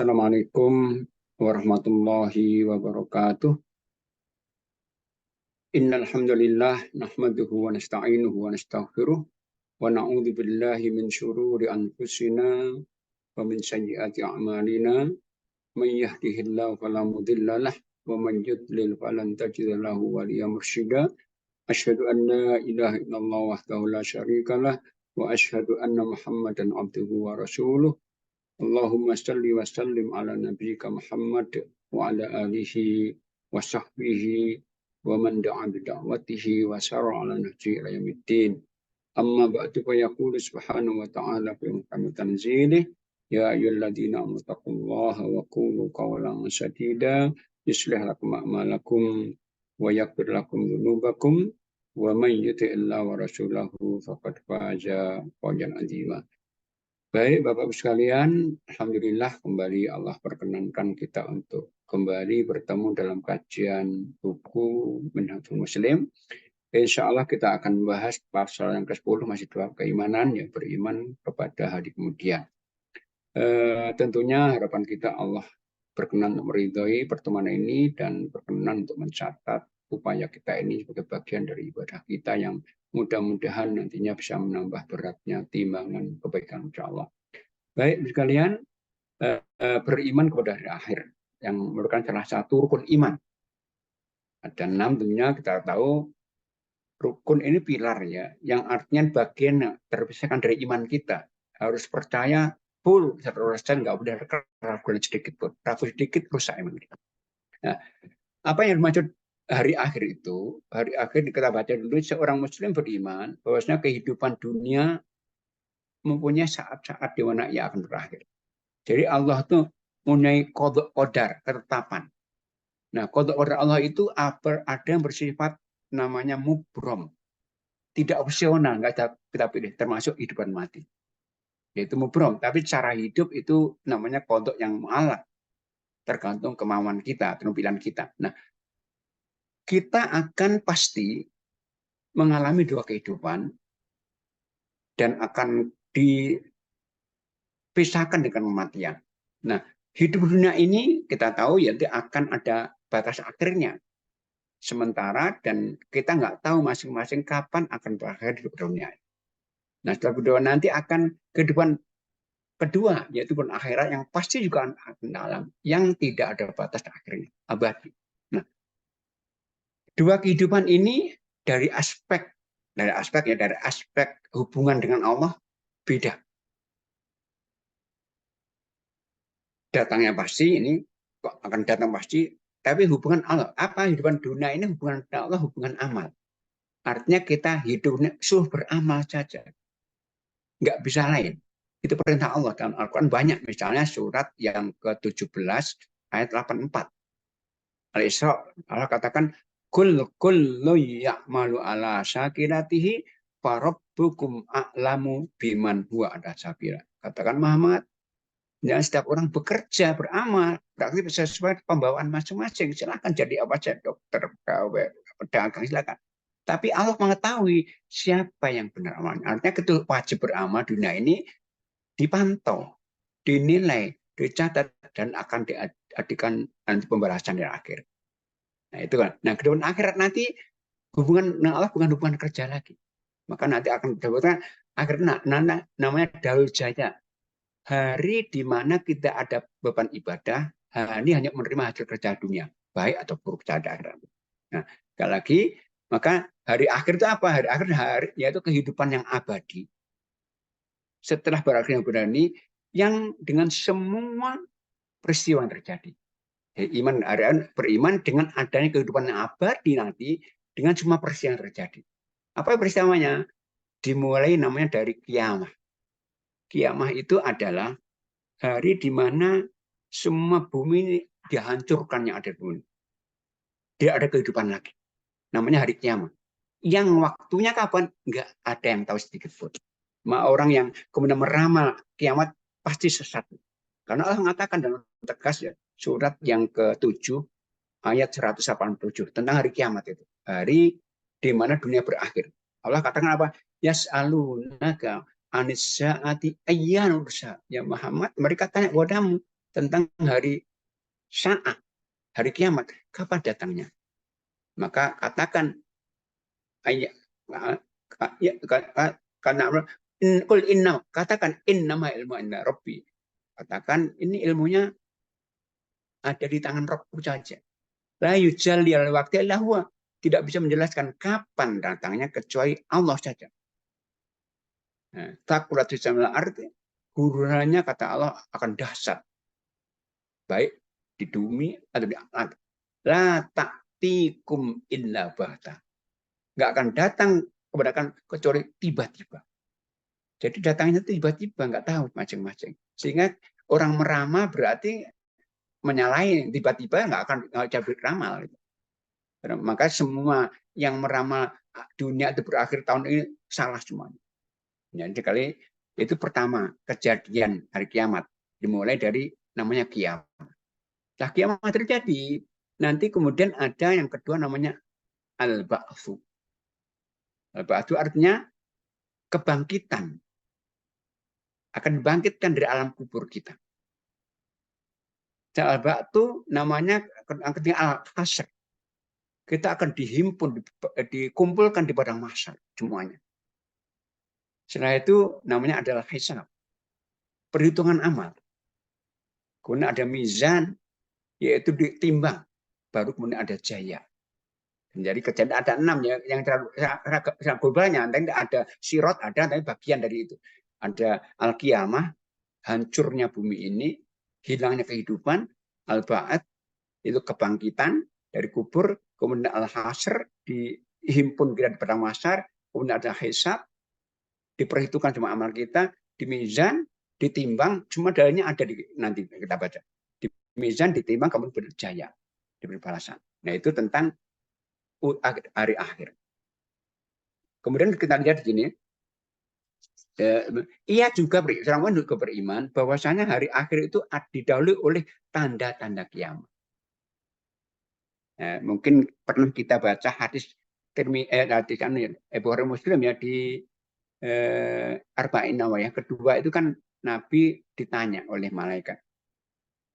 Assalamualaikum warahmatullahi wabarakatuh. Innal hamdalillah nahmaduhu wa nasta'inuhu wa nastaghfiruh wa na'udzu billahi min syururi anfusina wa min sayyiati a'malina. May yahdihillahu fala mudilla lahu wa man yudlil falan tajida lahu waliyyan mursyida. Asyhadu an la ilaha illallah wahdahu la syarika lah wa asyhadu anna Muhammadan abduhu wa rasuluh. Allahumma salli wa sallim ala nabiyyika Muhammad wa ala alihi wa sahbihi wa man da'a bi da'watihi wa sara ala nahji ila yaumiddin. Amma ba'du fa yaqulu subhanahu wa ta'ala fi muhkamil tanzilih ya ayyuhalladzina amanu taqullaha wa qulu qawlan sadida yuslih lakum a'malakum wa yaghfir lakum dzunubakum wa man yuti'illaha wa rasulahu faqad faza fawzan 'azima. Baik, Bapak-Ibu sekalian, Alhamdulillah kembali Allah perkenankan kita untuk kembali bertemu dalam kajian buku Minhajul Muslim. Insya Allah kita akan membahas pasal yang ke-10, masih dua keimanan, yang beriman kepada hari kemudian. Tentunya harapan kita Allah berkenan untuk meridhoi pertemuan ini dan berkenan untuk mencatat upaya kita ini sebagai bagian dari ibadah kita yang mudah-mudahan nantinya bisa menambah beratnya timbangan kebaikan insya Allah. Baik sekalian, beriman kepada hari akhir yang merupakan salah satu rukun iman. Ada 6 tentunya kita tahu rukun ini pilar ya, yang artinya bagian terpisahkan dari iman kita. Harus percaya full 100%, nggak boleh ragu sedikit pun. Ragu sedikit rusak iman kita. Nah, apa yang dimaksud hari akhir itu? Hari akhir kita baca dulu, seorang muslim beriman bahwasanya kehidupan dunia mempunyai saat-saat di mana ia akan berakhir. Jadi Allah itu mempunyai qada qadar, ketetapan. Nah, qada qadar Allah itu ada yang bersifat namanya mubrom. Tidak opsional, nggak kita pilih, termasuk hidup dan mati. Yaitu mubrom, tapi cara hidup itu namanya qada yang mu'allaq. Tergantung kemauan kita, pilihan kita. Nah, kita akan pasti mengalami dua kehidupan dan akan dipisahkan dengan kematian. Nah, hidup dunia ini kita tahu ya akan ada batas akhirnya. Sementara dan kita nggak tahu masing-masing kapan akan berakhir hidup dunia. Nah, setelah kedua nanti akan kehidupan kedua, yaitu pun akhirat yang pasti juga akan dalam, yang tidak ada batas akhirnya, abadi. Nah, dua kehidupan ini dari aspek hubungan dengan Allah beda. Datangnya pasti ini kok akan datang pasti, tapi hubungan Allah apa kehidupan dunia ini hubungan Allah, hubungan amal. Artinya kita hidupnya suruh beramal saja, nggak bisa lain. Itu perintah Allah dalam Al-Quran banyak, misalnya surat yang ke-17 ayat 84. Al-Isra, Allah katakan kullu ya'malu ala syakiratihi farabbukum a'lamu biman huwa ada sabira. Katakan Muhammad, dan setiap orang bekerja, beramal, berarti sesuai pembawaan masing-masing. Silakan jadi apa saja, dokter, pegawai, pedagang, silakan. Tapi Allah mengetahui siapa yang benar amalnya. Artinya ketua wajib beramal dunia ini dipantau, dinilai, dicatat, dan akan diadakan nanti pembalasan di akhir. Nah itu kan. Nah kehidupan akhirat nanti hubungan dengan Allah bukan hubungan kerja lagi. Maka nanti akan disebutkan akhirnya namanya Daul Jaya. Hari di mana kita ada beban ibadah, hari hanya menerima hasil kerja dunia, baik atau buruk pada akhirat. Nah, sekali lagi, maka hari akhir itu apa? Hari akhir yaitu kehidupan yang abadi. Setelah berakhirnya berani, yang dengan semua peristiwa yang terjadi. Jadi, beriman dengan adanya kehidupan yang abadi nanti, dengan semua peristiwa yang terjadi. Apa peristiwanya? Dimulai namanya dari kiamah. Kiamah itu adalah hari di mana semua bumi ini dihancurkan yang ada di bumi. Tidak ada kehidupan lagi. Namanya hari kiamat. Yang waktunya kapan? Enggak ada yang tahu sedikit pun. Orang yang kemudian meramal kiamat pasti sesat. Karena Allah mengatakan dalam tegas ya, surat yang ke-7 ayat 187 tentang hari kiamat itu. Hari di mana dunia berakhir. Allah katakan apa? Yas'alunaka anis sa'ati ayyan ursa. Ya Muhammad, mereka tanya padamu tentang hari saat, hari kiamat, kapan datangnya. Maka katakan ayat ya, karena kul inna, katakan innama ilmu inna rabbi. Katakan ini ilmunya ada di tangan Rabbku saja. La yujalli al waqti illa huwa. Tidak bisa menjelaskan kapan datangnya kecuali Allah saja. Takurat samil arti, hurufnya kata Allah akan dahsyat. Baik di bumi atau di alam. La ta'tikum illa bahta. Nggak akan datang kepada kalian kecuali tiba-tiba. Jadi datangnya tiba-tiba, nggak tahu masing-masing. Sehingga orang meramal berarti menyalahi, tiba-tiba nggak akan jadi ramal. Maka semua yang meramal dunia itu berakhir tahun ini salah semuanya. Jadi kali itu pertama kejadian hari kiamat dimulai dari namanya kiamat. Setelah kiamat terjadi, nanti kemudian ada yang kedua namanya al-ba'tsu. Al-ba'tsu artinya kebangkitan. Akan dibangkitkan dari alam kubur kita. Al-ba'tsu namanya ketika al-hasr. Kita akan dihimpun, dikumpulkan di padang mahsyar semuanya. Setelah itu namanya adalah hisab. Perhitungan amal. Kemudian ada mizan, yaitu ditimbang. Baru kemudian ada jaya. Jadi kejadian ada 6 ya, yang globalnya. Nanti ada sirot, ada tapi bagian dari itu. Ada al-qiyamah, hancurnya bumi ini, hilangnya kehidupan, al-ba'at, itu kebangkitan dari kubur, kemudian al-hasr, dihimpun kita di padang mahsyar, kemudian ada hisab, diperhitungkan semua amal kita, di mizan, ditimbang, semua dalilnya ada di nanti kita baca. Di mizan ditimbang, kemudian berjaya, diberi balasan. Nah itu tentang hari akhir. Kemudian kita lihat di sini, ia juga beriman bahwasanya hari akhir itu didahului oleh tanda-tanda kiamat. Mungkin pernah kita baca hadis Bukhari Muslim ya di Arba'in Nawawiyah kedua itu kan Nabi ditanya oleh malaikat,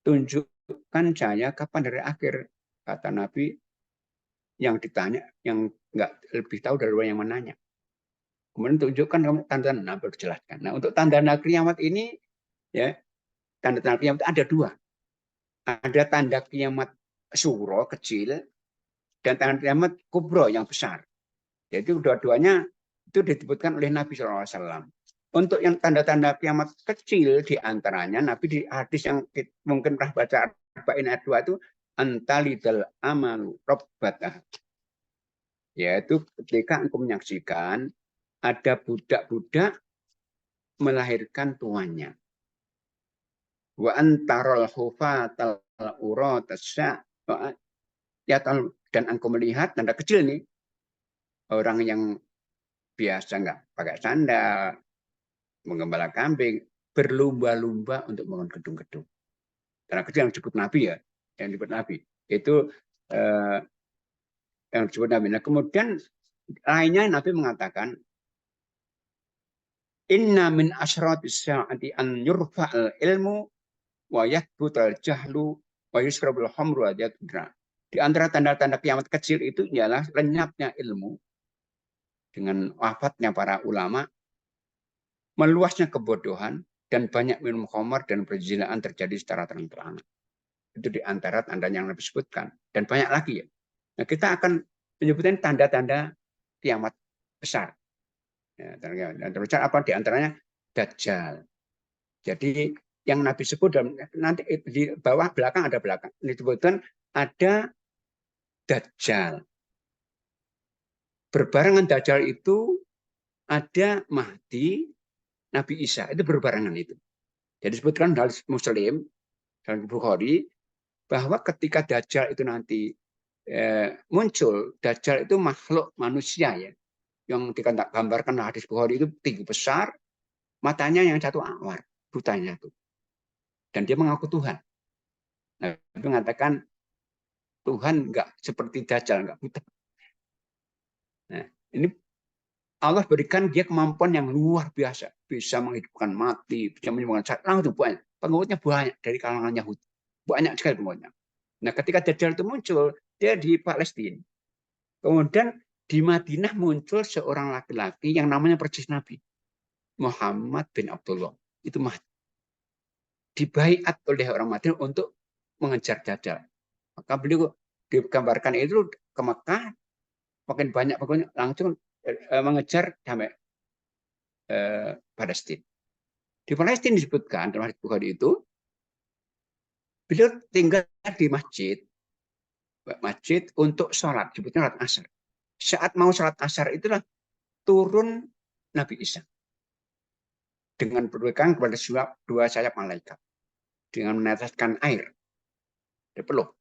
tunjukkan saya kapan hari akhir. Kata Nabi, yang ditanya yang nggak lebih tahu dari yang menanya. Kemudian tunjukkan tanda-tanda, Nabi jelaskan. Nah untuk tanda-tanda kiamat ini ya, tanda-tanda kiamat ada dua. Ada tanda kiamat suro kecil dan tanda kiamat kubro yang besar. Jadi dua-duanya itu disebutkan oleh Nabi SAW. Untuk yang tanda-tanda kiamat kecil diantaranya Nabi di hadis yang mungkin pernah baca Arba'in ayat 2 itu antalidal amalu robbatah. Yaitu ketika engkau menyaksikan ada budak-budak melahirkan tuannya. Wa antarul hufatal uratasya. Ya, dan engkau melihat tanda kecil nih, orang yang biasa nggak pakai sandal, menggembala kambing, berlumba-lumba untuk membangun gedung-gedung. Tanda kecil yang disebut Nabi ya, yang disebut Nabi. Itu yang disebut Nabi. Nah, kemudian lainnya Nabi mengatakan, inna min asratis sa'ati an yurfa'al ilmu wa yathbutal jahlu wa yusrabul khamru wa yatudra. Di antara tanda-tanda kiamat kecil itu ialah lenyapnya ilmu dengan wafatnya para ulama, meluasnya kebodohan, dan banyak minum khamar dan perzinaan terjadi secara terang-terangan. Itu di antara tanda yang Nabi sebutkan. Dan banyak lagi ya. Nah, kita akan menyebutkan tanda-tanda kiamat besar. Ya, tanda besar apa? Di antaranya Dajjal. Jadi yang Nabi sebut, dan nanti di bawah belakang ada belakang. Disebutkan ada Dajjal. Berbarengan Dajjal itu ada Mahdi, Nabi Isa. Itu berbarengan itu. Jadi disebutkan dalam Muslim, dalam Bukhari, bahwa ketika Dajjal itu nanti muncul, Dajjal itu makhluk manusia ya, yang digambarkan hadis Bukhari itu tinggi besar, matanya yang satu awar, butanya itu, dan dia mengaku Tuhan. Nah, dia mengatakan Tuhan nggak seperti Dajjal, nggak buta. Nah, ini Allah berikan dia kemampuan yang luar biasa, bisa menghidupkan mati, bisa menyembuhkan sakit, langsung banyak. pengikutnya banyak dari kalangan Yahudi. Banyak sekali pengikutnya. Nah, ketika Dajjal itu muncul, dia di Palestina. Kemudian di Madinah muncul seorang laki-laki yang namanya persis Nabi. Muhammad bin Abdullah. Itu Mahdi. Dibaiat oleh orang Madinah untuk mengejar Dajjal. Maka beliau digambarkan itu ke Mekah, makin banyak pokoknya langsung mengejar sampai Palestina. Di Palestina disebutkan dalam hadits Bukhari itu, beliau tinggal di masjid untuk sholat, disebutnya sholat asar. Saat mau sholat asar itulah turun Nabi Isa dengan berpegang kepada dua sayap malaikat dengan meneteskan air di peluk.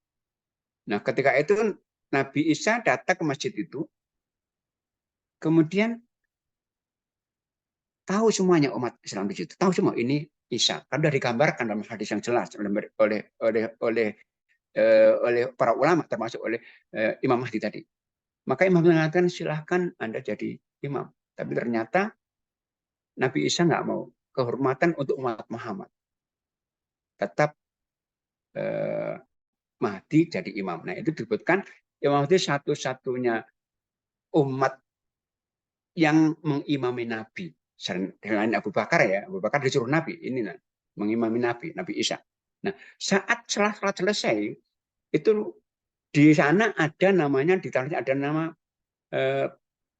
Nah, ketika itu Nabi Isa datang ke masjid itu, kemudian tahu semuanya umat Islam di situ, tahu semua ini Isa. Karena sudah digambarkan dalam hadis yang jelas oleh para ulama, termasuk oleh Imam Mahdi tadi. Maka Imam mengatakan silahkan Anda jadi imam. Tapi ternyata Nabi Isa nggak mau kehormatan untuk umat Muhammad. Tetap Mahdi jadi imam. Nah, itu disebutkan Imam Mahdi satu-satunya umat yang mengimami Nabi. Selain Abu Bakar ya, Abu Bakar disuruh Nabi, ini mengimami Nabi Isa. Nah, saat salat selesai, itu di sana ada namanya, di tanahnya ada nama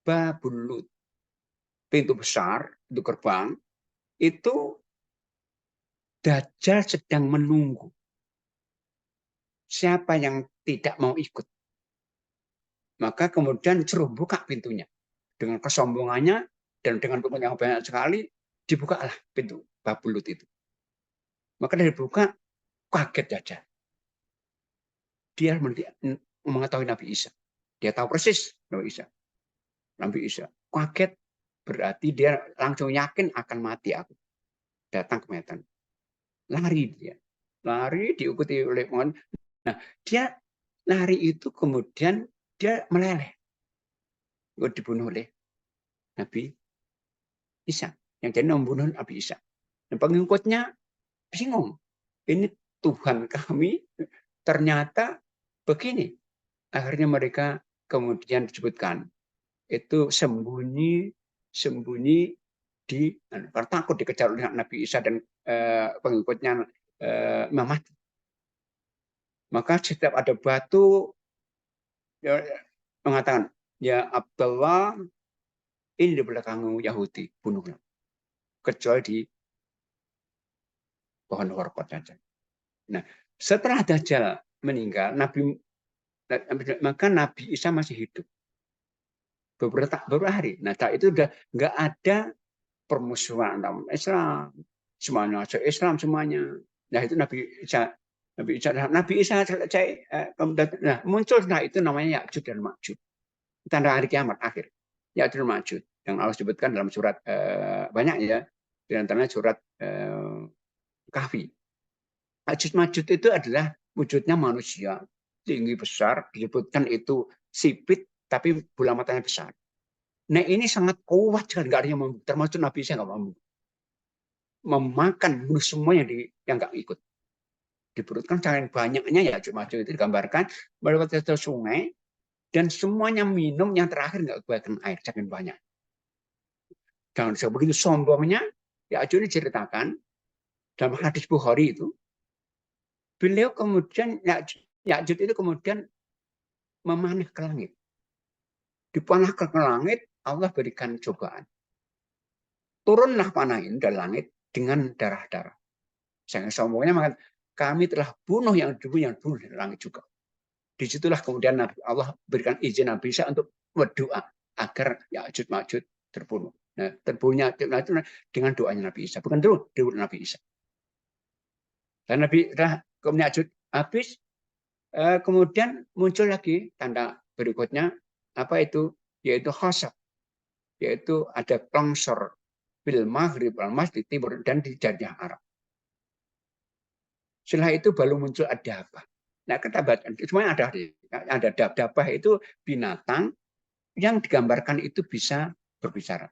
Babul Lut. Pintu besar, itu gerbang, itu Dajjal sedang menunggu. Siapa yang tidak mau ikut? Maka kemudian suruh buka pintunya. Dengan kesombongannya dan dengan pengikut yang banyak sekali, dibukalah pintu Babul Lut itu. Maka dia dibuka, kaget Dajjal. Dia mengetahui Nabi Isa. Dia tahu persis Nabi Isa. Nabi Isa kaget, berarti dia langsung yakin akan mati aku. Datang ke Medan. Lari dia. Lari diikuti oleh pengen. Nah, dia lari itu kemudian dia meleleh. Dibunuh oleh Nabi Isa. Yang jadi membunuh Nabi Isa. Dan pengikutnya bingung. Ini Tuhan kami ternyata begini. Akhirnya mereka kemudian disebutkan itu sembunyi di karena takut dikejar oleh Nabi Isa dan pengikutnya Imam Mahdi. Maka setiap ada batu mengatakan, ya Abdullah, ini di belakang Yahudi, bunuhnya. Kecuali di pohon warqat saja. Nah, setelah Dajjal meninggal, maka Nabi Isa masih hidup. Beberapa hari. Nah, itu udah nggak ada permusuhan dalam Islam. Semuanya Islam semuanya. Nah, itu Nabi Isa selesai. Nah, muncul setelah itu namanya Ya'juj dan Ma'juj. Tanda hari kiamat akhir. Ya'juj dan Ma'juj. Yang Allah sebutkan dalam surat banyak ya. Di antaranya surat Kahfi. Ya'juj Ma'juj itu adalah wujudnya manusia. Tinggi besar. Disebutkan itu sipit tapi bola matanya besar. Nah, ini sangat kuat sekali, nggak ada yang mampu. Termasuk Nabi Isa nggak mampu. Memakan bunuh semua yang nggak ikut. Diperutkan saking banyaknya ya cuma itu digambarkan melewati sungai dan semuanya minum yang terakhir nggak kebagian air saking banyak. Dan begitu sombongnya Ya'juj ini ceritakan dalam hadis Bukhari itu, beliau kemudian Ya'juj itu kemudian memanah ke langit. Dipanahkan ke langit, Allah berikan cobaan. Turunlah panahin dari langit dengan darah-darah. Sangat sombongnya maka kami telah bunuh yang bunuh dari langit juga. Disitulah kemudian Allah berikan izin Nabi Isa untuk berdoa agar Ya'juj Ma'juj terbunuh. Nah, terbunuhnya itu dengan doanya Nabi Isa, bukan doa Nabi Isa. Dan Nabi kemudian Ya'juj habis, kemudian muncul lagi tanda berikutnya apa itu? Yaitu khasab, yaitu ada longsor bil maghrib wal masjid timur dan di jajah Arab. Setelah itu baru muncul ada apa? Nah, kita baca semuanya ada dabah itu binatang yang digambarkan itu bisa berbicara.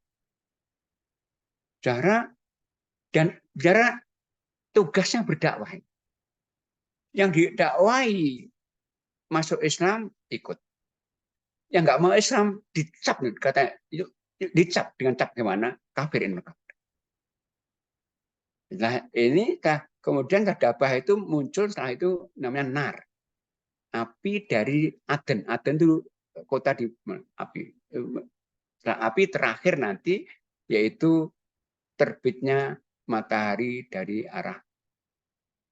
Bicara tugasnya berdakwah. Yang didakwahi masuk Islam ikut. Yang nggak mau Islam dicap, katanya itu dicap dengan cap gimana? Kafirin mereka. Nah ini kemudian dabah itu muncul setelah itu namanya nar, api dari Aden. Aden itu kota di api. Nah, api terakhir nanti yaitu terbitnya matahari dari arah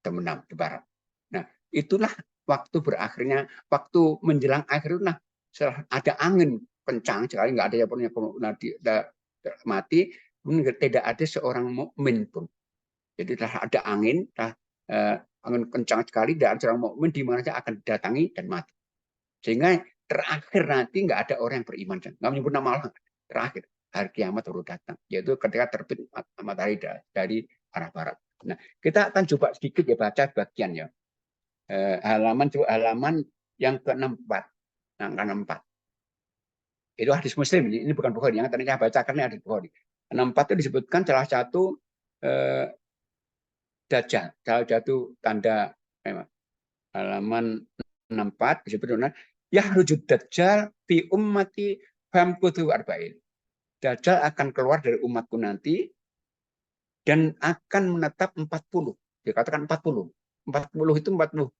terbenam di barat. Nah, itulah waktu berakhirnya, waktu menjelang akhir itu, nah, setelah ada angin kencang sekali, nggak ada yang punya mati, tidak ada seorang mukmin pun. Jadi telah ada angin, angin kencang sekali, dan seorang mukmin di mana saja akan didatangi dan mati. Sehingga terakhir nanti nggak ada orang yang beriman, nggak menyebut nama Allah. Terakhir hari kiamat baru datang, yaitu ketika terbit matahari dari arah barat. Nah, kita akan coba sedikit ya baca bagian ya. Halaman yang ke-64, angka 64. Itu hadis Muslim, ini bukan Bukhari. Yang tadi saya bacakan ini hadis Bukhari. 64 itu disebutkan salah satu Dajjal, salah satu tanda halaman 64 disebutkan yahrujud Dajjal fi ummati famkutu arba'in. Dajjal akan keluar dari umatku nanti dan akan menetap 40. Dikatakan 40. 40 itu 40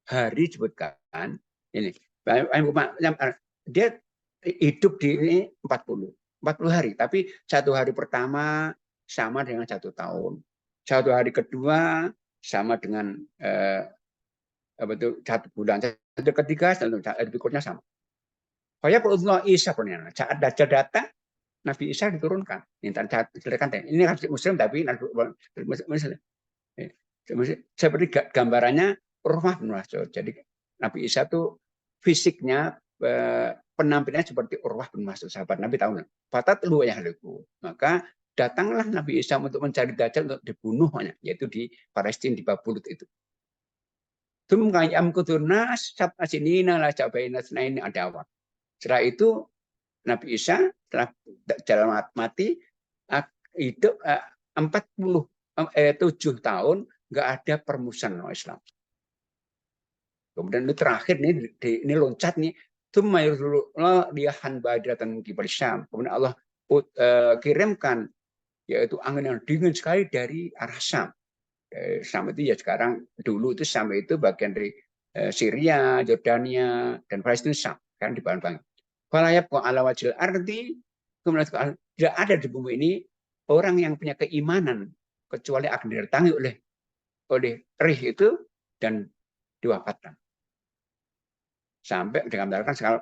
hari disebutkan. Ini dia hidup di ini 40 hari, tapi satu hari pertama sama dengan 1 tahun, satu hari kedua sama dengan apa itu 1 bulan, satu ketiga berikutnya sama. Saya perlu Isa punya saat Dajjal datang, Nabi Isa diturunkan. Ini hadis Muslim tapi seperti gambarannya Urwah bin Mas'ud. Jadi Nabi Isa itu fisiknya penampilannya seperti Urwah bin Mas'ud, sahabat Nabi tahu. Fatat lu ya haliku. Maka datanglah Nabi Isa untuk mencari Dajjal untuk dibunuh, yaitu di Palestina di Babulut itu. Setelah itu Nabi Isa setelah Dajjal mati hidup 7 tahun nggak ada permusuhan Islam. Kemudian ini terakhir ini loncat nih, dia hanbadratan kibar Syam. Kemudian Allah kirimkan yaitu angin yang dingin sekali dari arah Syam. Syam itu ya sekarang, dulu itu Syam itu bagian dari Syria, Jordania, dan Palestina Syam kan di bahan-bahan. Falayab kok ala wajil arti, kemudian tidak ada di bumi ini orang yang punya keimanan kecuali akan didatangi oleh rih itu dan diwafatkan. Sampai digambarkan kalau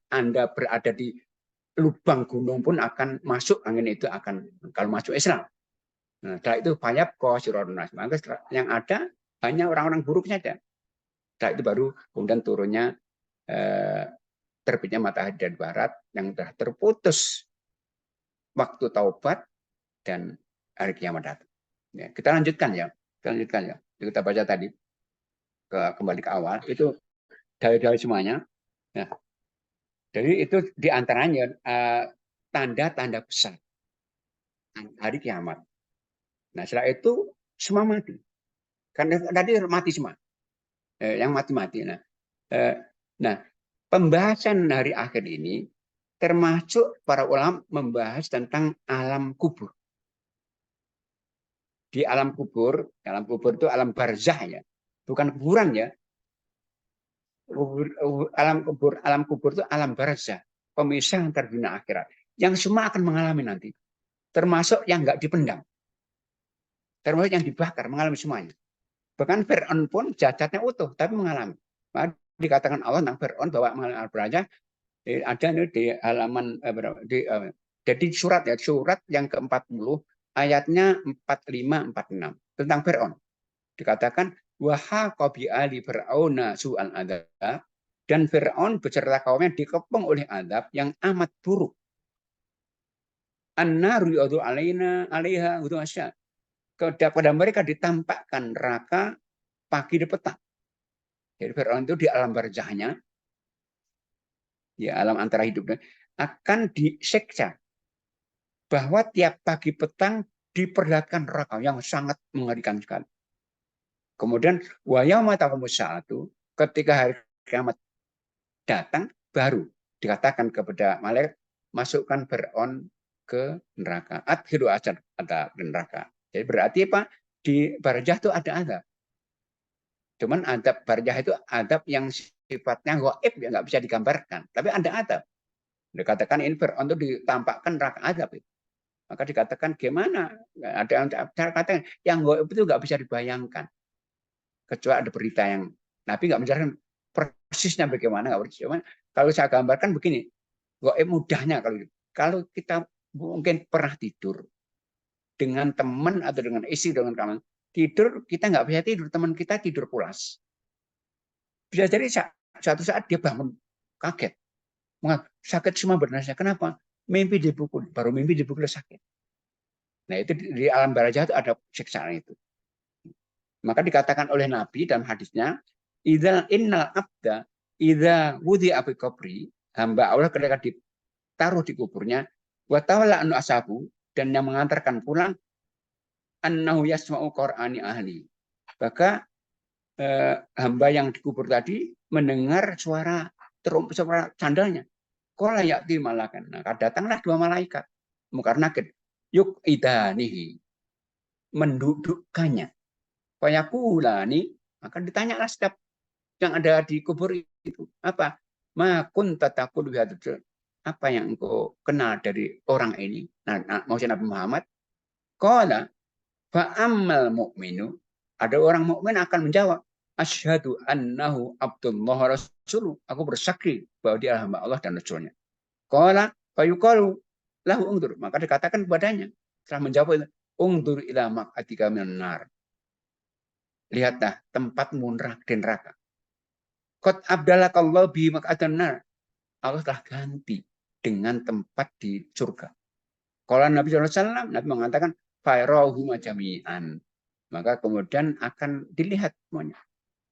Anda berada di lubang gunung pun akan masuk angin itu, akan kalau masuk Islam. Nah, setelah itu fayab qasirunas, maka yang ada hanya orang-orang buruk saja. Setelah itu baru kemudian turunnya terbitnya matahari dari barat yang sudah terputus waktu taubat dan hari kiamat datang. Ya, kita lanjutkan ya. Kita baca tadi kembali ke awal itu dalil-dalil semuanya. Nah, jadi itu diantaranya tanda-tanda besar hari kiamat. Nah, setelah itu semua mati. Karena tadi mati semua. Yang mati-mati. Nah, pembahasan hari akhir ini termasuk para ulama membahas tentang alam kubur. Di alam kubur itu alam barzah ya, bukan kuburan ya. Alam kubur itu alam barzah, pemisah antar dunia akhirat, yang semua akan mengalami nanti, termasuk yang nggak dipendam, termasuk yang dibakar, mengalami semuanya. Bahkan Fir'aun pun jasadnya utuh tapi mengalami. Maka dikatakan Allah tentang Fir'aun bahwa mengalami al-barzah ada di halaman jadi surat yang ke-40 ayatnya 45-46 tentang Fir'aun. Dikatakan wahaqa bi ali fir'auna su'al adzab, dan Fir'aun beserta kaumnya dikepung oleh azab yang amat buruk. An-naru yu'adu alaiha ghudwasya. Kepada mereka ditampakkan neraka pagi dan petang. Jadi Fir'aun itu di alam barzahnya, ya alam antara hidup dan akan diseksa, bahwa tiap pagi petang diperlihatkan neraka yang sangat mengerikan sekali. Kemudian wa yauma taqumus saatu, ketika hari kiamat datang baru dikatakan kepada malaikat masukkan Fir'aun ke neraka. Adkhilu ajar ada neraka. Jadi berarti apa? Di Barzah itu ada adab. Cuman adab Barzah itu adab yang sifatnya gaib, ya nggak bisa digambarkan. Tapi ada adab. Dikatakan ini Fir'aun itu ditampakkan neraka adab itu. Maka dikatakan gimana? Ada yang cara katakan yang gaib itu nggak bisa dibayangkan. Kecuali ada berita yang Nabi nggak menjelaskan persisnya bagaimana. Cuman kalau saya gambarkan begini, gaib mudahnya kalau kita mungkin pernah tidur dengan teman atau dengan istri dengan kawan tidur, kita nggak bisa tidur, teman kita tidur pulas. Bisa jadi suatu saat dia bangun kaget, sakit semua bernasnya. Kenapa? Mimpi dipukul, baru mimpi dipukul sakit. Nah itu di alam barzah itu ada siksaan itu. Maka dikatakan oleh Nabi dalam hadisnya, idza innal abda idza wudi abi qabri, hamba Allah ketika ditaruh di kuburnya, wa tawalla anu asabu, dan yang mengantarkan pulang, annahu yasma'u qur'ani ahli. Maka hamba yang dikubur tadi mendengar suara sandalnya. Qala ya'ti malakan. Nah, datanglah dua malaikat. Mungkar nakir. Yuk idanihi. Mendudukkannya. Fayakulani. Maka ditanyalah setiap yang ada di kubur itu. Apa? Ma kunta taqulu apa yang engkau kenal dari orang ini? Nah, maksudnya Nabi Muhammad. Qala fa'ammal mu'minu. Ada orang mukmin akan menjawab, asyhadu annahu abdullah rasuluh. Aku bersaksi bahwa dia hamba Allah dan Rasulnya. Qala fayuqalu lahu ungdur. Maka dikatakan kepadanya setelah menjawab itu, ungdur ila maq'atika minan nar. Lihatlah tempatmu di neraka. Qad abdalakallahu bi maq'atan nar. Allah telah ganti dengan tempat di surga. Kalau Nabi SAW, Nabi mengatakan fayrahu majami'an. Maka kemudian akan dilihat semuanya.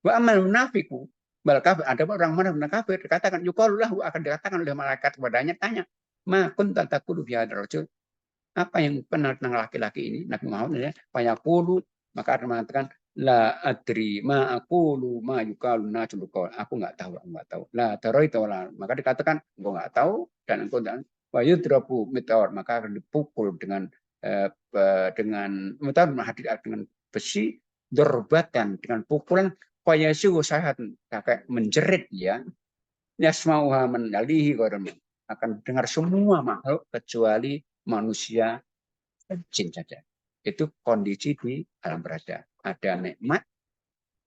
Wa amal munafiku, ada orang munafik kafir dikatakan yuqalulahu, akan dikatakan oleh malaikat kepadanya, tanya, ma kunta taqulu fi hadzal rajul, apa yang benar tentang laki-laki ini? Nabi Muhammad ya, fayaqulu, maka akan mengatakan la adri ma aqulu ma yuqalu najul qaul, aku enggak tahu. La taraitu wala, maka dikatakan engkau enggak tahu dan engkau dan wa yudrabu mitawar, maka akan dipukul dengan mitawar dengan besi, dorbatan dengan pukulan, fayasiu sahat, kayak menjerit ya, yasmauha mandalihi, akan dengar semua makhluk kecuali manusia dan jin saja. Itu kondisi di alam barzah. Ada nikmat,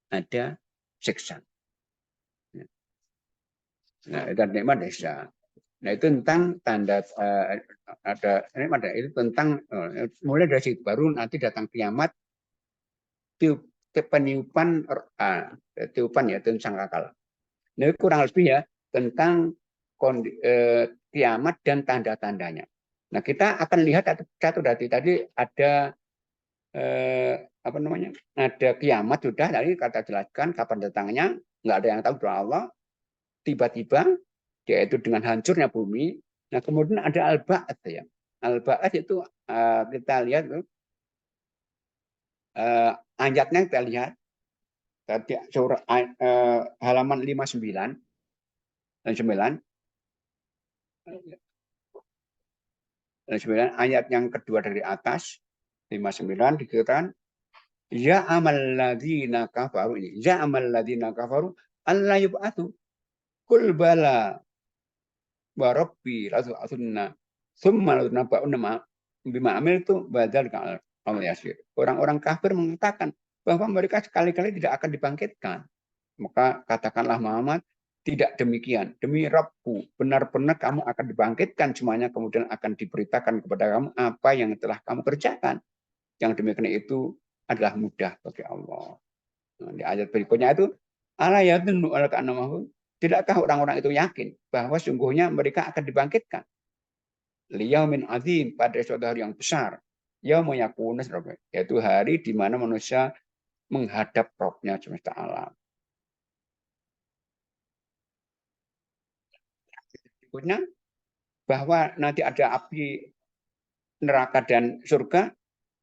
ada siksa. Nah, dan nikmat siksa. Nah itu tentang tanda ada nikmat, itu tentang mulai dari situ baru nanti datang kiamat, peniupan ya tentang sangkakala. Ini kurang lebih ya tentang kiamat dan tanda-tandanya. Nah kita akan lihat satu tadi ada apa namanya, ada kiamat sudah, tadi kata jelaskan kapan datangnya, nggak ada yang tahu doa Allah. Tiba-tiba yaitu dengan hancurnya bumi. Nah kemudian ada al-ba'ats ya. Al-ba'ats itu kita lihat ayatnya, kita lihat tadi surah halaman 59 dan 9 ayat yang kedua dari atas 59 dikatakan ya amal ladzina kafaru, ini ya amal ladzina kafaru alla yub'atsu qul bala wa rabbi latu'atunna tsumma latunabba'unna bima amiltu badzalika amal yasir. Orang-orang kafir mengatakan bahwa mereka sekali-kali tidak akan dibangkitkan. Maka katakanlah Muhammad, tidak demikian. Demi Rabbku, benar-benar kamu akan dibangkitkan semuanya, kemudian akan diberitakan kepada kamu apa yang telah kamu kerjakan. Yang demikian itu adalah mudah bagi Allah. Nah, di ayat berikutnya itu, ala yadunnu alaka annamahu, tidakkah orang-orang itu yakin bahwa sungguhnya mereka akan dibangkitkan? Liyaumin azim, pada suatu hari yang besar. Yauma yakunus, yaitu hari di mana manusia menghadap Rabbnya semesta alam. Berikutnya, bahwa nanti ada api neraka dan surga,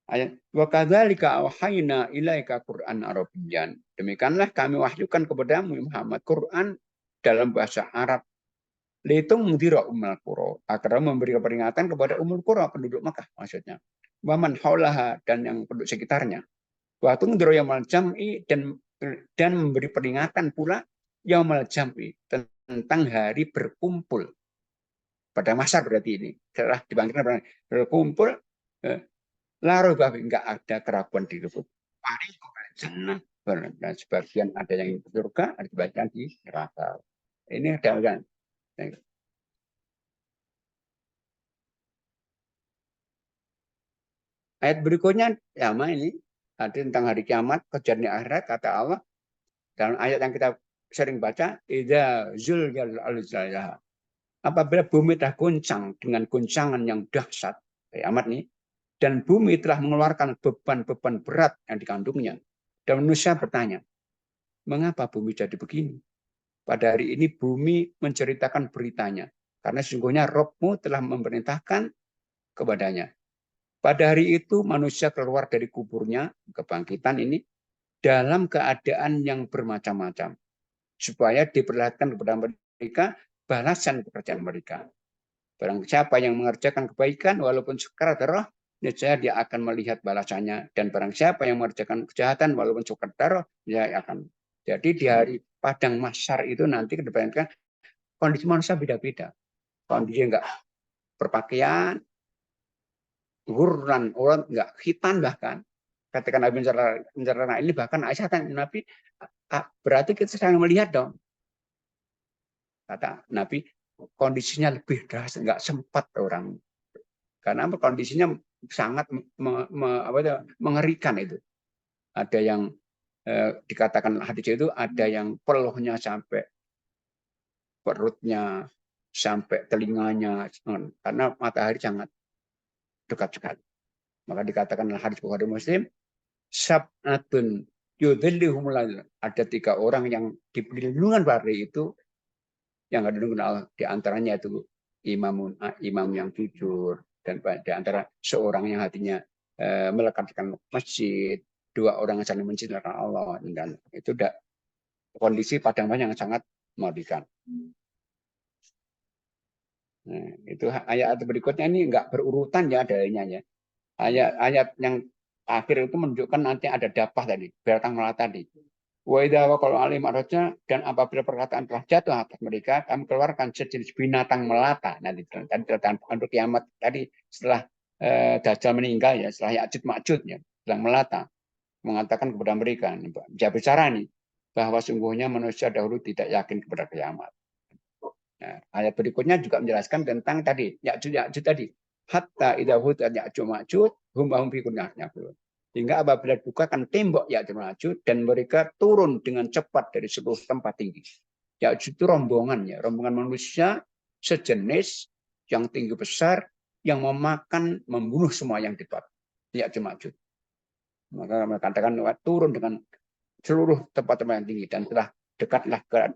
Ayat wa kadzalika auhayna ilaika Qur'an Arabiyyan. Demikianlah kami wahyukan kepadamu Muhammad Quran dalam bahasa Arab. Litung mudira umul qura, agar memberi peringatan kepada umul qura, penduduk Makkah maksudnya. Waman haulaha, dan yang penduduk sekitarnya. Wa tungdiru yaumal jam'i, dan memberi peringatan pula yaumal jam'i, tentang hari berkumpul. Pada masa berarti ini setelah dibangkitkan berkumpul, lalu bahwa enggak ada keraguan di lubuk. Dan sebagian ada yang di surga, ada sebagian di neraka. Ini ada kan. Ayat berikutnya sama ini, ada tentang hari kiamat, kejadian akhirat, kata Allah dalam ayat yang kita sering baca, idza zulzilal ardu, apabila bumi telah goncang dengan goncangan yang dahsyat, kiamat nih, dan bumi telah mengeluarkan beban-beban berat yang dikandungnya. Dan manusia bertanya, mengapa bumi jadi begini? Pada hari ini bumi menceritakan beritanya, karena sesungguhnya Rabb-mu telah memerintahkan kepadanya. Pada hari itu manusia keluar dari kuburnya, kebangkitan ini, dalam keadaan yang bermacam-macam, supaya diperlihatkan kepada mereka balasan pekerjaan mereka. Barang siapa yang mengerjakan kebaikan, walaupun sekarat roh, niscaya dia akan melihat balasannya. Dan barang siapa yang mengerjakan kejahatan, walaupun sekarat roh, dia akan. Jadi di hari padang mahsyar itu nanti kedepankan kondisi manusia beda-beda. Kondisi enggak berpakaian, gurran, orang enggak khitan bahkan. Katakan Nabi mencerana ini bahkan Aisyah tanya Nabi, berarti kita sedang melihat dong. Kata Nabi, kondisinya lebih drastis, enggak sempat orang. Karena kondisinya sangat mengerikan itu. Ada yang dikatakan hadis itu, ada yang peluhnya sampai perutnya, sampai telinganya, karena matahari sangat dekat sekali. Maka dikatakan dalam hadis Bukhari Muslim, sab'atun yudhillihumullah, ada 3 orang yang diberi lindungan pada hari itu, yang ada di antaranya itu imam yang jujur, dan di antara seorang yang hatinya melekatkan masjid, 2 orang yang saling mencintai Allah, dan itu udah kondisi padang yang sangat mengerikan. Nah, itu ayat berikutnya ini enggak berurutan ya dalilnya ya. Ayat yang akhir itu menunjukkan nanti ada dampah tadi, binatang melata tadi. Wa idza waqala alim arja, dan apabila perkataan telah jatuh atas mereka, kami keluarkan sejenis binatang melata. Nanti tanda untuk kiamat tadi setelah Dajjal meninggal ya, setelah Ya'juj Ma'juj ya, sedang melata, mengatakan kepada mereka, dia bicara nih bahwa sungguhnya manusia dahulu tidak yakin kepada kiamat. Nah, ayat berikutnya juga menjelaskan tentang tadi Ya'juj tadi. Hatta idza hudat Ya'juj Ma'juj hum fi kunnahnya. Hingga apabila dibukakan tembok Ya'juj Ma'juj dan mereka turun dengan cepat dari seluruh tempat tinggi. Ya'juj itu rombongan ya, rombongan manusia sejenis yang tinggi besar yang memakan, membunuh semua yang dekat. Ya'juj Ma'juj. Maka mereka katakan turun dengan seluruh tempat-tempat yang tinggi dan telah dekatlah ke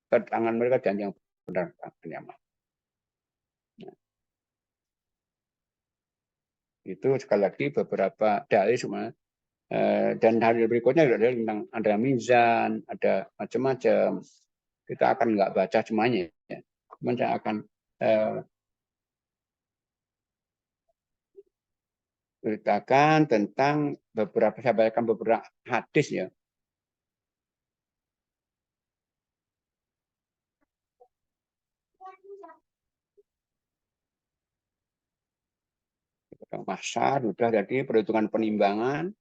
tangan mereka dan yang benar kiamat. Nah, itu sekali lagi beberapa dalil semua. Dan hari berikutnya ada tentang ada mizan, ada macam-macam. Kita akan nggak baca semuanya, ya. Saya akan ceritakan tentang beberapa, saya bacakan beberapa hadis ya. Mahsyar sudah jadi perhitungan penimbangan.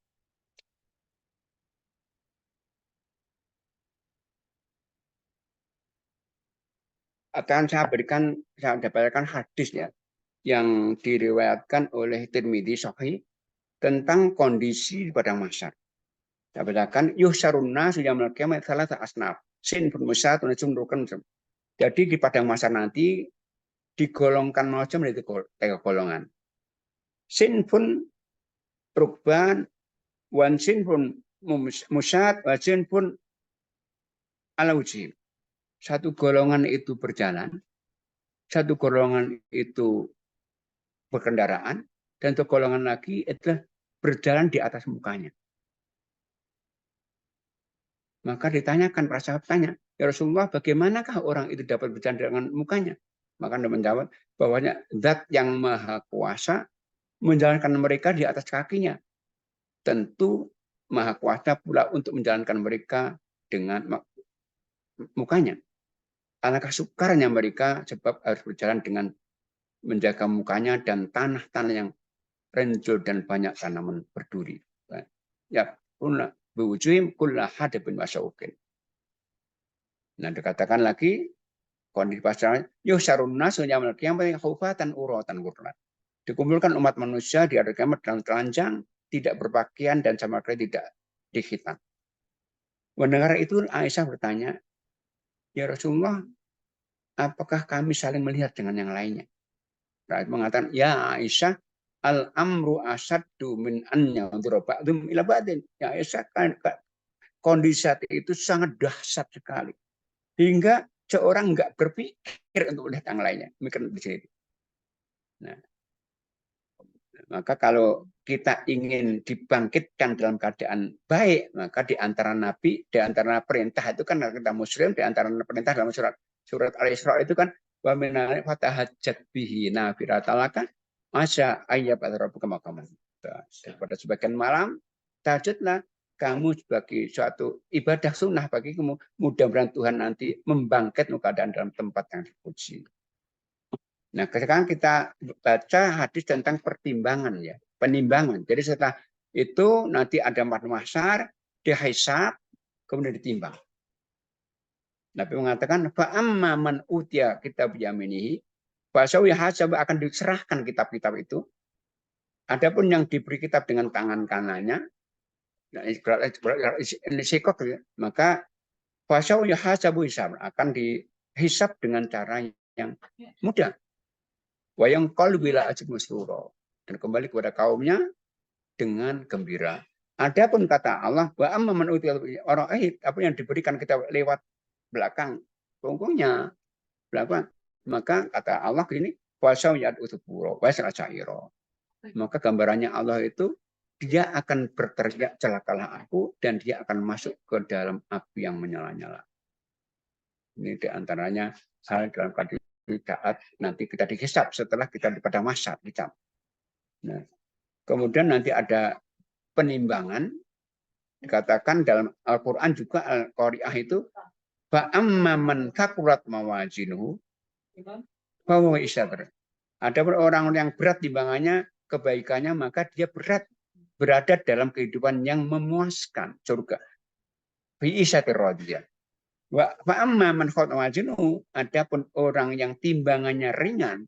Akan saya bacakan hadis ya, yang diriwayatkan oleh Tirmidzi Sahih tentang kondisi pada mahsyar. Saya bacakan, yuhsyarun nasu yaumil qiyamah tsalatsa asnaf. Sinfun musatun jumrukan. Jadi di padang mahsyar nanti digolongkan manusia menjadi 3 golongan. Sinfun rukban, wan sinfun musat, wan sinfun alauji. Satu golongan itu berjalan, satu golongan itu berkendaraan, dan satu golongan lagi adalah berjalan di atas mukanya. Maka ditanyakan, para sahabat tanya, ya Rasulullah, bagaimanakah orang itu dapat berjalan dengan mukanya? Maka Anda menjawab bahwanya zat yang maha kuasa menjalankan mereka di atas kakinya. Tentu maha kuasa pula untuk menjalankan mereka dengan mukanya. Alangkah sukarnya mereka sebab harus berjalan dengan menjaga mukanya dan tanah-tanah yang renjol dan banyak tanaman berduri. Ya, punna biwujuhim kulla hadabin wasaukin. Nah, dikatakan lagi kondisi pasalnya yusyarun nasu yaumil qiyamati hufatan uratan ghurlan. Dikumpulkan umat manusia di hari kiamat dalam telanjang, tidak berpakaian dan sama sekali tidak dihitan. Mendengar itu Aisyah bertanya, ya Rasulullah, apakah kami saling melihat dengan yang lainnya? Rasul mengatakan, ya Aisyah, al-amru asaddu min an yanzura ba'dhum ila ba'din. Ya Aisyah, kondisi saat itu sangat dahsyat sekali. Hingga seorang nggak berpikir untuk melihat yang lainnya. Mikir di sini. Nah, maka kalau kita ingin dibangkitkan dalam keadaan baik, maka di antara nabi, di antara perintah itu kan kita muslim, di antara perintah dalam surat Al-Isra itu kan wa min fatahajjat bihi nafiratalaka masya ayyab rabbuka maqaman. Pada sebagian malam tahajudlah kamu sebagai suatu ibadah sunnah bagi kamu. Mudah-mudahan Tuhan nanti membangkit keadaan dalam tempat yang dipuji. Nah, sekarang kita baca hadis tentang pertimbangan ya, penimbangan. Jadi setelah itu nanti ada mahsyar, dihisab, kemudian ditimbang. Nabi mengatakan, fa'amma man utiya kitab yaminihi, fasawi hasab akan diserahkan kitab-kitab itu. Adapun yang diberi kitab dengan tangan kanannya, maka fasawi hasabu hisab akan dihisab dengan cara yang mudah. Wayang kal bila ajib musruro, dan kembali kepada kaumnya dengan gembira. Adapun kata Allah, wa amma man utiya orang apa yang diberikan kita lewat belakang punggungnya belakang, maka kata Allah ini wasau yad utuburo wasal cairo. Maka gambarannya Allah itu dia akan berteriak celakalah aku dan dia akan masuk ke dalam api yang menyala-nyala. Ini diantaranya hal dalam hadis saat nanti kita dihisab setelah kita pada masa kita. Nah, kemudian nanti ada penimbangan dikatakan dalam Al-Qur'an juga Al-Qari'ah itu fa'amma man thaqulat mawazinuhu fa huwa isyadr. Ada orang yang berat timbangannya kebaikannya maka dia berada dalam kehidupan yang memuaskan surga. Fi isyatir radiyah. Wa amma man khafa wazinu, adapun orang yang timbangannya ringan,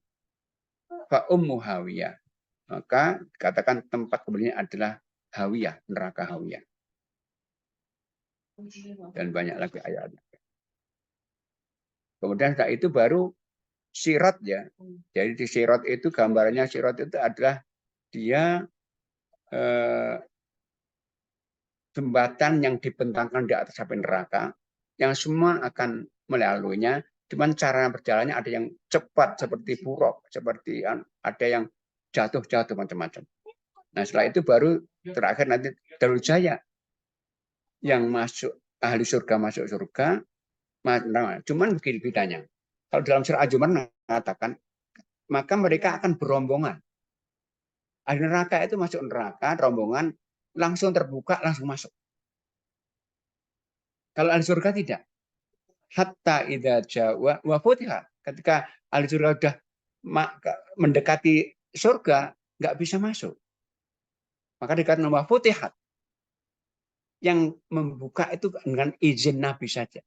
fa ummu hawiyah. Maka katakan tempat kembalinya adalah hawiyah, neraka hawiyah. Dan banyak lagi ayatnya. Kemudian setelah itu baru sirat ya. Jadi di sirat itu gambarnya sirat itu adalah dia jembatan yang dibentangkan di atas api neraka, yang semua akan melaluinya. Cuman cara berjalannya ada yang cepat seperti buruk, seperti ada yang jatuh-jatuh macam-macam. Nah setelah itu baru terakhir nanti Darul Jaya yang masuk ahli surga masuk surga. Cuman begini bedanya. Kalau dalam surah Al-Zumar mengatakan maka mereka akan berombongan. Ahli neraka itu masuk neraka, rombongan langsung terbuka, langsung masuk. Kalau ahli surga tidak. Hatta idza jawa wa futiha. Ketika ahli surga sudah mendekati surga, nggak bisa masuk. Maka dikatakan wa futihat. Yang membuka itu dengan izin Nabi saja.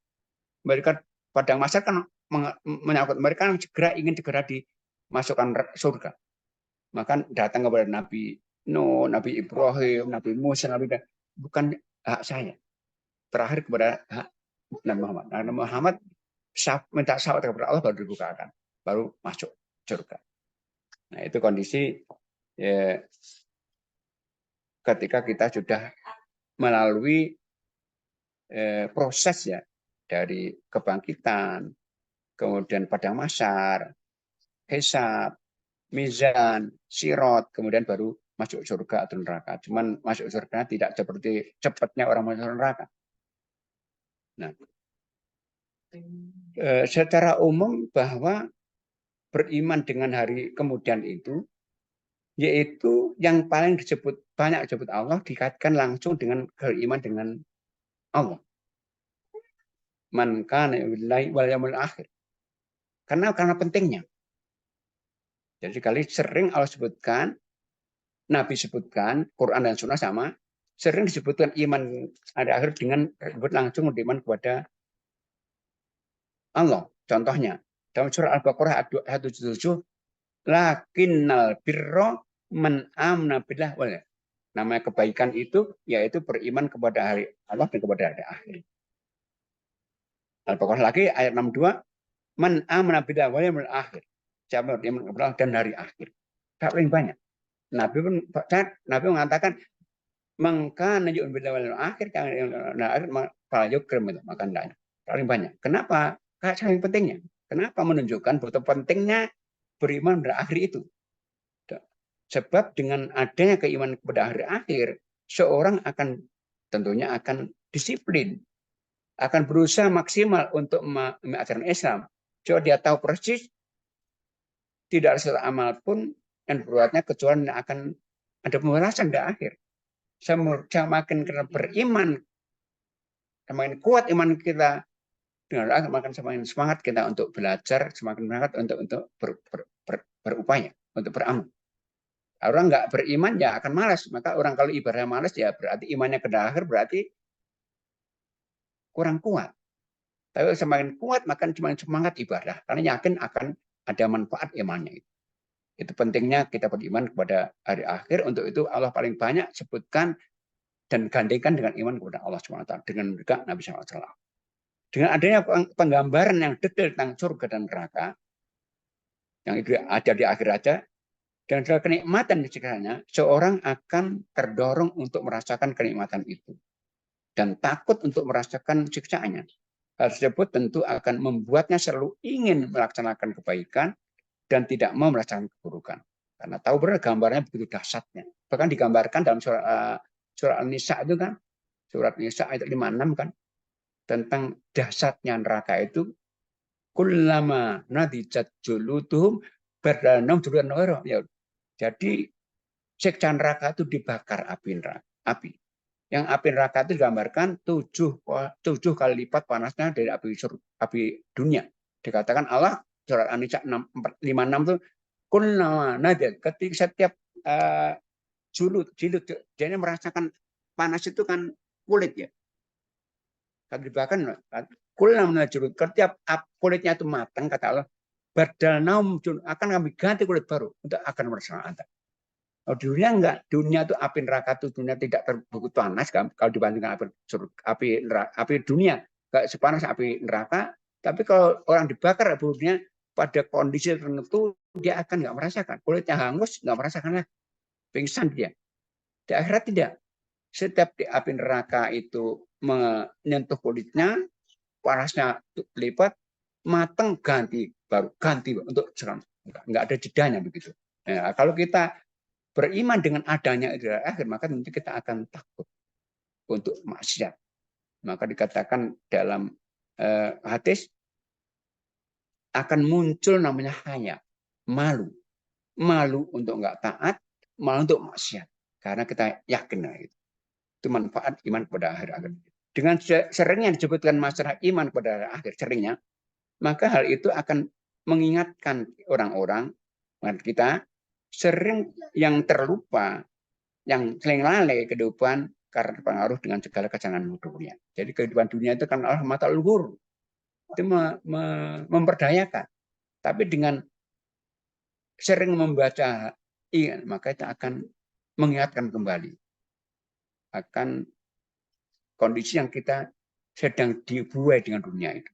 Mereka padang mahsyar kan menyangkut mereka segera ingin dimasukkan surga. Maka datang kepada Nabi Nuh, Nabi Ibrahim, Nabi Musa, bukan hak saya. Terakhir kepada hak Nabi Muhammad. Nabi Muhammad minta syafaat kepada Allah baru dibukakan, baru masuk surga. Nah itu kondisi ya, ketika kita sudah melalui proses ya dari kebangkitan, kemudian padang mahsyar, hisab, mizan, sirot, kemudian baru masuk surga atau neraka. Cuman masuk surga tidak seperti cepatnya orang masuk neraka. Nah, secara umum bahwa beriman dengan hari kemudian itu, yaitu yang paling banyak disebut Allah dikaitkan langsung dengan beriman dengan Allah. Man kana billahi wal yaumil akhir. Karena pentingnya. Jadi kali sering Allah sebutkan, Nabi sebutkan, Quran dan Sunnah sama, sering disebutkan iman ada akhir dengan langsung beriman kepada Allah. Contohnya, dalam surah Al-Baqarah ayat 177, lakinnal birra man amana billah wal. Namanya kebaikan itu yaitu beriman kepada hari Allah dan kepada hari akhir. Al-Baqarah lagi ayat 62, man amana billah wal yaumil akhir. Siapa beriman kepada Allah dan hari akhir. Paling banyak. Nabi mengatakan maka najun billah wal akhir kalau yukrim itu maka hendaknya paling banyak. Kenapa? Karena saking pentingnya. Kenapa menunjukkan betapa pentingnya beriman pada akhir itu? Sebab dengan adanya keimanan kepada hari akhir, seorang akan tentunya akan disiplin, akan berusaha maksimal untuk mengajarkan Islam. Coba dia tahu persis, tidak ada amal pun yang berbuatnya kecuali akan ada pembalasan di akhir. Semakin kita beriman, semakin kuat iman kita, dengan makin semakin semangat kita untuk belajar, semakin semangat untuk berupaya, untuk beramal. Orang nggak beriman ya akan malas. Maka orang kalau ibadah malas ya berarti imannya ke akhir berarti kurang kuat. Tapi semakin kuat maka semakin semangat ibadah karena yakin akan ada manfaat imannya itu. Itu pentingnya kita beriman kepada hari akhir. Untuk itu Allah paling banyak sebutkan dan gantikan dengan iman kepada Allah SWT, dengan juga Nabi SAW. Dengan adanya penggambaran yang detail tentang surga dan neraka, yang itu ada di akhir aja, dan segala kenikmatan sekitarnya, seorang akan terdorong untuk merasakan kenikmatan itu. Dan takut untuk merasakan siksaannya. Hal tersebut tentu akan membuatnya selalu ingin melaksanakan kebaikan dan tidak mau merasakan keburukan. Karena tahu benar gambarnya begitu dahsyatnya. Bahkan digambarkan dalam surah An-Nisa itu kan, surat Nisa ayat 56 kan, tentang dahsyatnya neraka itu, kullama nadijat juluduhum berdanau juludan noiro. Ya, jadi siksa neraka itu dibakar api. Yang api neraka itu digambarkan 7 kali lipat panasnya dari api dunia. Dikatakan Allah surat An-Nisa 56 itu kullama nadijat, ketika setiap jilid dia merasakan panas itu kan kulit ya. Kalau dibakar kullama nadijat, setiap kulitnya itu matang kata Allah, badalnaum akan kami ganti kulit baru untuk akan merasakan azab. Kalau di dunia enggak, dunia itu api neraka itu dunia tidak terbuku panas kan? Kalau dibandingkan api dunia enggak sepanas api neraka, tapi kalau orang dibakar api dunia pada kondisi tertentu dia akan enggak merasakan, kulitnya hangus enggak merasakan lagi, pingsan dia. Di akhirat tidak. Setiap di api neraka itu menyentuh kulitnya, panasnya lipat, matang ganti untuk sekarang enggak ada jedanya begitu. Nah, kalau kita beriman dengan adanya itu akhir, maka nanti kita akan takut untuk maksiat. Maka dikatakan dalam hadis akan muncul namanya haya, malu untuk enggak taat, malu untuk maksiat, karena kita yakin itu manfaat iman pada akhir. Dengan seringnya disebutkan masalah iman pada akhir, seringnya, maka hal itu akan mengingatkan orang-orang kita sering yang terlupa, yang sering lalai kehidupan karena terpengaruh dengan segala kesenangan dunia. Jadi kehidupan dunia itu kan Allah mata luhur, itu memperdayakan. Tapi dengan sering membaca, maka itu akan mengingatkan kembali akan kondisi yang kita sedang dibuai dengan dunia itu.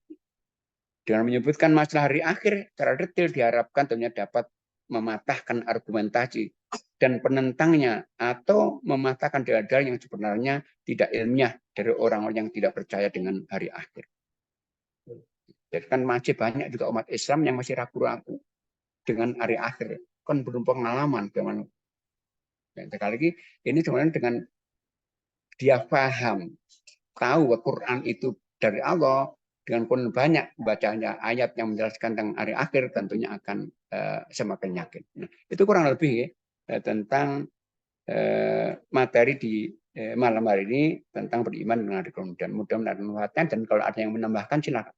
Dengan menyebutkan masalah hari akhir secara detail diharapkan tentunya dapat mematahkan argumentasi dan penentangnya atau mematahkan dalil-dalil yang sebenarnya tidak ilmiah dari orang-orang yang tidak percaya dengan hari akhir. Jadi kan masih banyak juga umat Islam yang masih ragu-ragu dengan hari akhir. Kan belum pengalaman dengan Dan sekali lagi ini sebenarnya dengan dia paham, tahu bahwa Quran itu dari Allah, dengan pun banyak bacanya ayat yang menjelaskan tentang hari akhir, tentunya akan semakin yakin. Nah, itu kurang lebih tentang materi di malam hari ini tentang beriman dengan hari kemudian. Mudah-mudahan dan kalau ada yang menambahkan silakan.